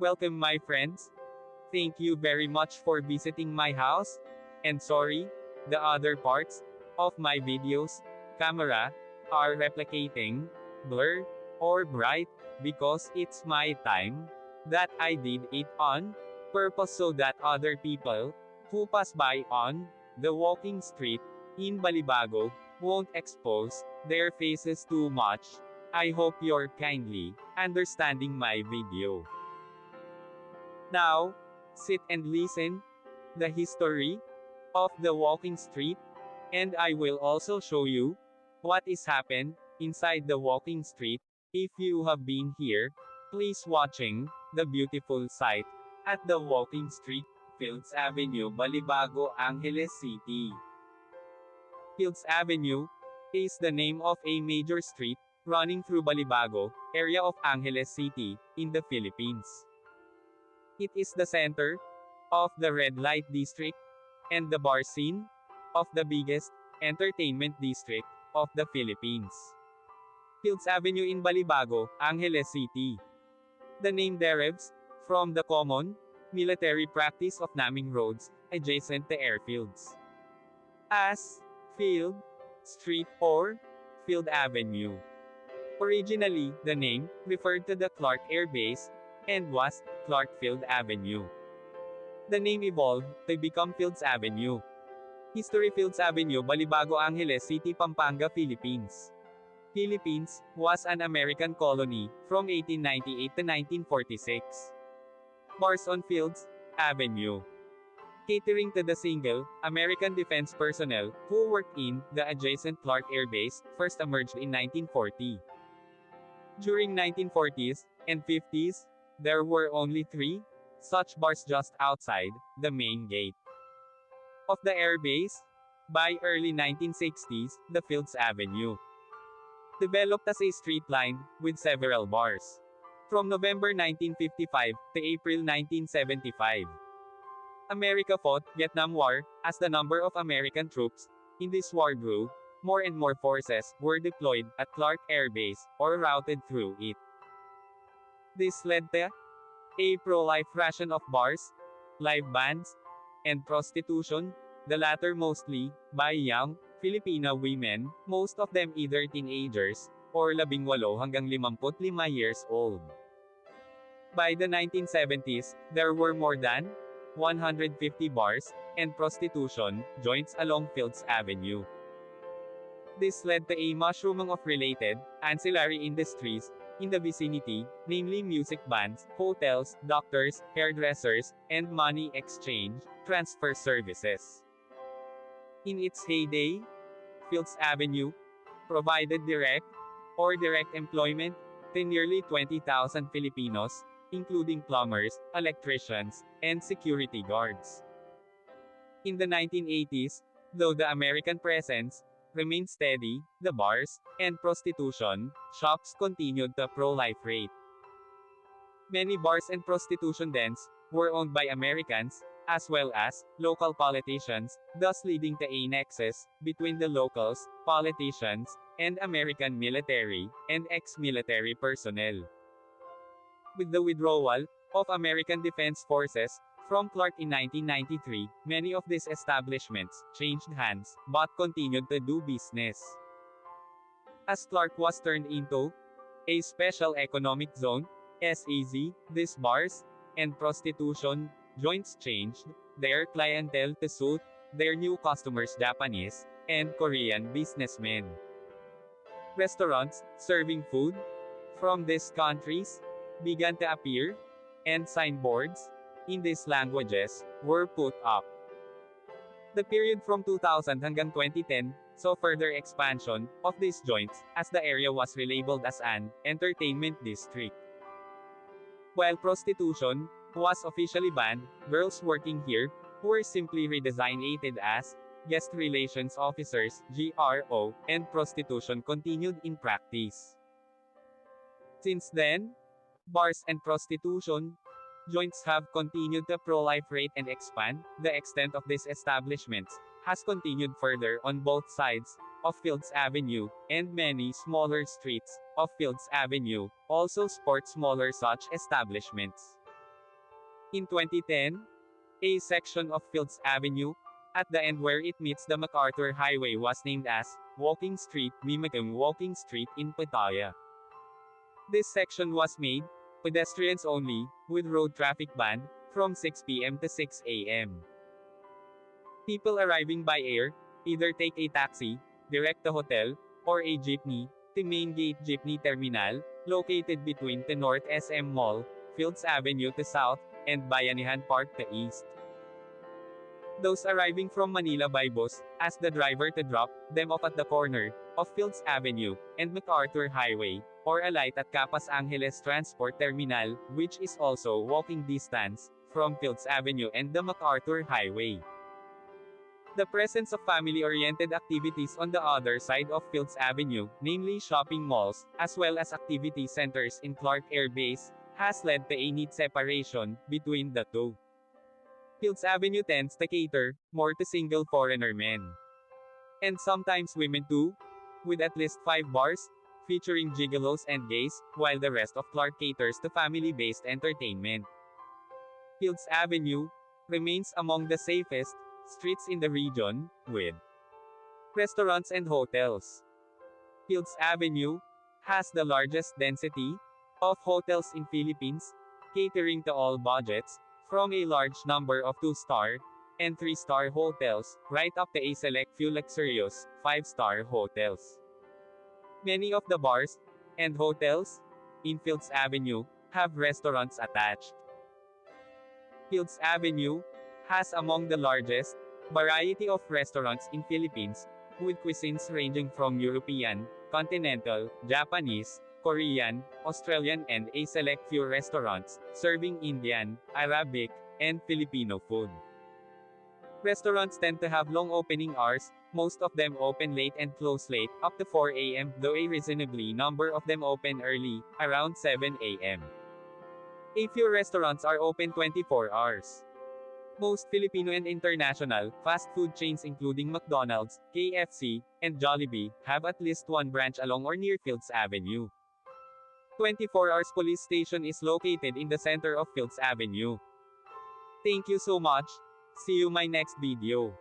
Welcome my friends. Thank you very much for visiting my house. And sorry, the other parts of my videos, camera, are replicating, blur, or bright, because it's my time that I did it on purpose so that other people who pass by on the walking street in Balibago won't expose their faces too much. I hope you're kindly understanding my video. Now, sit and listen the history of the walking street, and I will also show you what is happened inside the walking street. If you have been here, please watching the beautiful sight at the walking street, Fields Avenue, Balibago, Angeles City. Fields Avenue is the name of a major street running through Balibago area of Angeles City in the Philippines. It is the center of the red light district and the bar scene of the biggest entertainment district of the Philippines. Fields Avenue in Balibago, Angeles City. The name derives from the common military practice of naming roads adjacent to airfields as Field Street or Field Avenue. Originally, the name referred to the Clark Air Base and was Clark Field Avenue. The name evolved to become Fields Avenue. History: Fields Avenue, Balibago, Angeles City, Pampanga, Philippines. Philippines was an American colony from 1898 to 1946. Bars on Fields Avenue. Catering to the single American defense personnel who worked in the adjacent Clark Air Base, first emerged in 1940. During 1940s and 50s, there were only 3 such bars just outside the main gate of the airbase. By early 1960s, the Fields Avenue developed as a street lined with several bars. From November 1955 to April 1975, America fought Vietnam War. As the number of American troops in this war grew, more and more forces were deployed at Clark Air Base or routed through it. This led to a pro-life ration of bars, live bands, and prostitution, the latter mostly by young Filipino women, most of them either teenagers or 18 hanggang 55 years old. By the 1970s, there were more than 150 bars and prostitution joints along Fields Avenue. This led to a mushrooming of related ancillary industries in the vicinity, namely music bands, hotels, doctors, hairdressers, and money exchange transfer services. In its heyday, Fields Avenue provided direct or direct employment to nearly 20,000 Filipinos, including plumbers, electricians, and security guards. In the 1980s, though the American presence remained steady, the bars and prostitution shops continued to proliferate. Many bars and prostitution dens were owned by Americans, as well as local politicians, thus leading to a nexus between the locals, politicians, and American military and ex-military personnel. With the withdrawal of American Defense Forces from Clark in 1993, many of these establishments changed hands, but continued to do business. As Clark was turned into a Special Economic Zone, SEZ, these bars and prostitution joints changed their clientele to suit their new customers, Japanese and Korean businessmen. Restaurants serving food from these countries began to appear, and signboards in these languages were put up. The period from 2000 hanggang 2010 saw further expansion of these joints, as the area was relabeled as an entertainment district. While prostitution was officially banned, girls working here were simply redesignated as guest relations officers (GRO), and prostitution continued in practice. Since then, bars and prostitution joints have continued to proliferate and expand. The extent of these establishments has continued further on both sides of Fields Avenue, and many smaller streets of Fields Avenue also sport smaller such establishments. In 2010, a section of Fields Avenue, at the end where it meets the MacArthur Highway was named as Walking Street, mimicking Walking Street in Pattaya. This section was made pedestrians only, with road traffic banned from 6 p.m. to 6 a.m. People arriving by air either take a taxi, direct to hotel, or a jeepney, to Main Gate Jeepney Terminal, located between the North SM Mall, Fields Avenue to South, and Bayanihan Park to East. Those arriving from Manila by bus, ask the driver to drop them off at the corner of Fields Avenue and MacArthur Highway, or alight at Capas Angeles Transport Terminal, which is also walking distance from Fields Avenue and the MacArthur Highway. The presence of family-oriented activities on the other side of Fields Avenue, namely shopping malls, as well as activity centers in Clark Air Base, has led to a neat separation between the two. Fields Avenue tends to cater more to single foreigner men. And sometimes women too, with at least 5 bars, featuring gigolos and gays, while the rest of Clark caters to family-based entertainment. Fields Avenue remains among the safest streets in the region, with restaurants and hotels. Fields Avenue has the largest density of hotels in Philippines, catering to all budgets, from a large number of 2-star and 3-star hotels, right up to a select few luxurious 5-star hotels. Many of the bars and hotels in Fields Avenue have restaurants attached. Fields Avenue has among the largest variety of restaurants in Philippines, with cuisines ranging from European, continental, Japanese, Korean, Australian and a select few restaurants, serving Indian, Arabic, and Filipino food. Restaurants tend to have long opening hours, most of them open late and close late, up to 4 a.m., though a reasonably number of them open early, around 7 a.m. A few restaurants are open 24 hours. Most Filipino and international fast food chains including McDonald's, KFC, and Jollibee have at least one branch along or near Fields Avenue. 24 Hours Police Station is located in the center of Fields Avenue. Thank you so much. See you my next video.